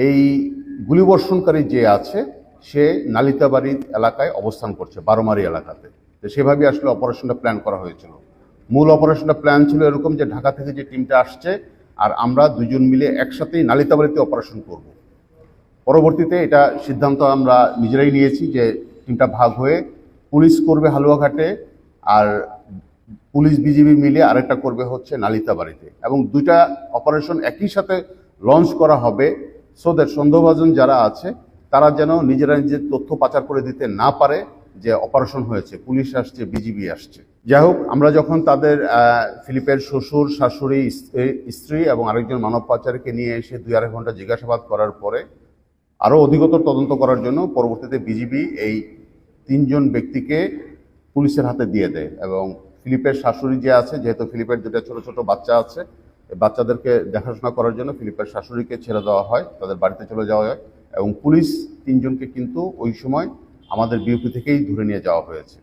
এই গুলিবর্ষণকারী যে আছে সে নালিতাবাড়ি এলাকায় অবস্থান করছে, বারোমারি এলাকাতে। তো সেভাবে আসলে অপারেশনটা প্ল্যান করা হয়েছিল। মূল অপারেশনটা প্ল্যান ছিল এরকম যে ঢাকা থেকে যে টিমটা আসছে আর আমরা দুজন মিলে একসাথেই নালিতাবাড়িতে অপারেশন করব। পরবর্তীতে এটা সিদ্ধান্ত আমরা নিজেরাই নিয়েছি যে টিমটা ভাগ হয়ে পুলিশ করবে হালুয়াঘাটে আর পুলিশ বিজিবি মিলে আরেকটা করবে হচ্ছে নালিতাবাড়িতে, এবং দুইটা অপারেশন একই সাথে লঞ্চ করা হবে সো দ্যাট সন্দেহভাজন যারা আছে তারা যেন নিজেরা নিজের তথ্য পাচার করে দিতে না পারে যে অপারেশন হয়েছে, পুলিশ আসছে, বিজিবি আসছে। যাই হোক, আমরা যখন তাদের ফিলিপের শ্বশুর, শাশুড়ি, স্ত্রী এবং আরেকজন মানব পাচারকে নিয়ে এসে 2-2.5 ঘন্টা জিজ্ঞাসাবাদ করার পরে আরও অধিকতর তদন্ত করার জন্য পরবর্তীতে বিজিবি এই 3 জন ব্যক্তিকে পুলিশের হাতে দিয়ে দেয়। এবং ফিলিপের শাশুড়ি যে আছে, যেহেতু ফিলিপের 2টা ছোট ছোট বাচ্চা আছে, বাচ্চাদেরকে দেখাশোনা করার জন্য ফিলিপের শাশুড়িকে ছেড়ে দেওয়া হয়, তাদের বাড়িতে চলে যাওয়া হয়। এবং পুলিশ 3 জনকে কিন্তু ওই সময় আমাদের বিউপি থেকেই ধরে নিয়ে যাওয়া হয়েছে।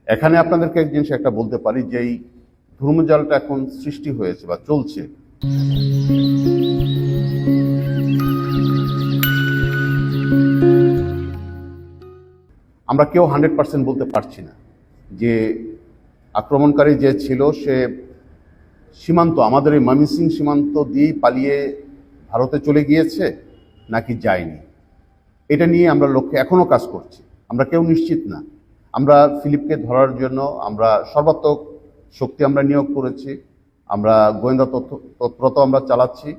এখানে আপনাদেরকে এক জিনিস একটা বলতে পারি যে এই ধর্মজালটা এখন সৃষ্টি হয়েছে বা চলছে, আমরা কেউ 100% বলতে পারছি না যে আক্রমণকারী যে ছিল সে সীমান্ত, আমাদের এই ময়মনসিংহ সীমান্ত দিয়েই পালিয়ে ভারতে চলে গিয়েছে নাকি যায়নি, এটা নিয়ে আমরা লক্ষ্যে এখনও কাজ করছি। আমরা কেউ নিশ্চিত না। আমরা ফিলিপকে ধরার জন্য আমরা সর্বাত্মক শক্তি আমরা নিয়োগ করেছি, আমরা গোয়েন্দা তৎপরতা আমরা চালাচ্ছি,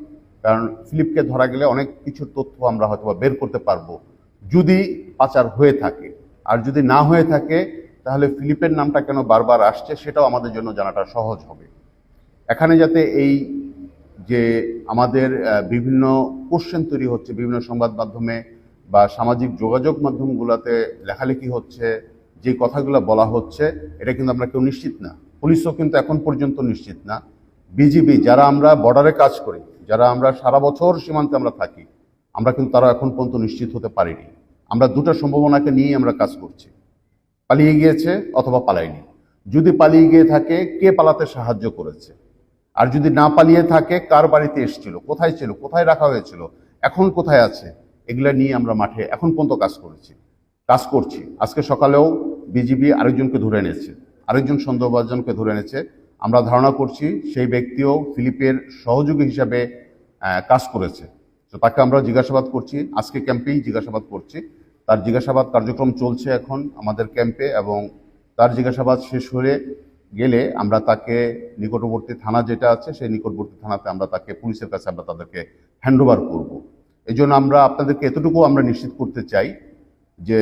কারণ ফিলিপকে ধরা গেলে অনেক কিছুর তথ্য আমরা হয়তো বের করতে পারবো যদি পাচার হয়ে থাকে। আর যদি না হয়ে থাকে তাহলে ফিলিপের নামটা কেন বারবার আসছে সেটাও আমাদের জন্য জানাটা সহজ হবে। এখানে যাতে এই যে আমাদের বিভিন্ন কোশ্চেন তৈরি হচ্ছে বিভিন্ন সংবাদ মাধ্যমে বা সামাজিক যোগাযোগ মাধ্যমগুলোতে লেখালেখি হচ্ছে, যে কথাগুলো বলা হচ্ছে, এটা কিন্তু আমরা কেউ নিশ্চিত না। পুলিশও কিন্তু এখন পর্যন্ত নিশ্চিত না। বিজিবি যারা আমরা বর্ডারে কাজ করি, যারা আমরা সারা বছর সীমান্তে আমরা থাকি, আমরা কিন্তু তারা এখন পর্যন্ত নিশ্চিত হতে পারিনি। আমরা দুটো সম্ভাবনাকে নিয়েই আমরা কাজ করছি, পালিয়ে গিয়েছে অথবা পালায়নি। যদি পালিয়ে গিয়ে থাকে কে পালাতে সাহায্য করেছে, আর যদি না পালিয়ে থাকে কার বাড়িতে এসেছিল, কোথায় ছিল, কোথায় রাখা হয়েছিল, এখন কোথায় আছে, এগুলা নিয়ে আমরা মাঠে এখন পর্যন্ত কাজ করছি। আজকে সকালেও বিজিবি আরেকজনকে ধরে এনেছে, আরেকজন সন্দেহভাজনকে ধরে এনেছে। আমরা ধারণা করছি সেই ব্যক্তিও ফিলিপের সহযোগী হিসাবে কাজ করেছে। তো তাকে আমরা জিজ্ঞাসাবাদ করছি, আজকে ক্যাম্পেই জিজ্ঞাসাবাদ করছি। তার জিজ্ঞাসাবাদ কার্যক্রম চলছে এখন আমাদের ক্যাম্পে, এবং তার জিজ্ঞাসাবাদ শেষ হয়ে গেলে আমরা তাকে নিকটবর্তী থানা যেটা আছে সেই নিকটবর্তী থানাতে আমরা তাকে পুলিশের কাছে আমরা তাদেরকে হ্যান্ডওভার করব। এই জন্য আমরা আপনাদেরকে এতটুকু আমরা নিশ্চিত করতে চাই যে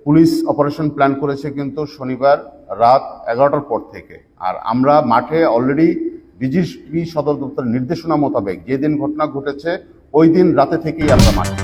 পুলিশ অপারেশন প্ল্যান করেছে কিন্তু শনিবার রাত 11টার পর থেকে। আর আমরা মাঠে অলরেডি বিজিবি সদর দপ্তরের নির্দেশনা মোতাবেক যেদিন ঘটনা ঘটেছে ওই দিন রাতে থেকেই আমরা মাঠে।